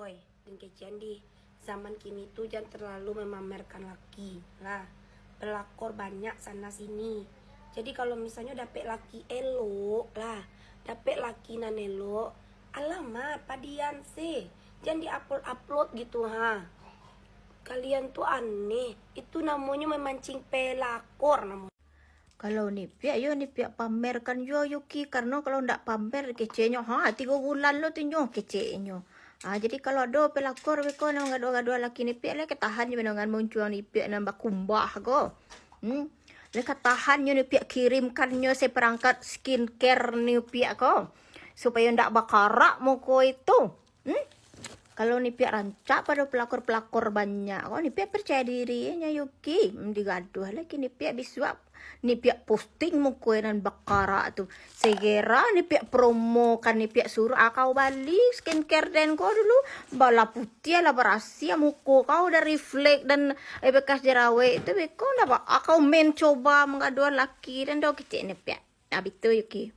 Koi dan kecian di zaman kini tuh jangan terlalu memamerkan laki lah, pelakor banyak sana sini. Jadi kalau misalnya dapet laki elok lah, dapet laki nan elok, alamat padian sih, jangan diupload gitu ha. Kalian tuh aneh, itu namanya memancing pelakor namanya. Kalau ni pihak pamerkan yo Yuki, karena kalau ndak pamer kecenya 3 bulan lo tunyo kecenya. Jadi kalau ada pelakor beko nang gado-gado laki ni pihak le ketahan je dengan muncul ni pihak nang bakumbah go. Le ketahan ni pihak kirimkan nyo seperangkat skincare ni pihak ko supaya ndak bakarak muko itu. Kalau ni pihak rancak pada pelakor-pelakor banyak, kok ni pihak percaya dirinya Yuki, digaduh lagi ni pihak bisuap, ni pihak posting muka dan bakara tu, segera ni pihak promo kan ni pihak suruh kau balik skincare dan kau dulu, bala putih lah berasia muka kau udah reflect dan bekas jerawat itu, kau dah kau main coba mengaduan laki dan dah kecil ni pihak, itu Yuki.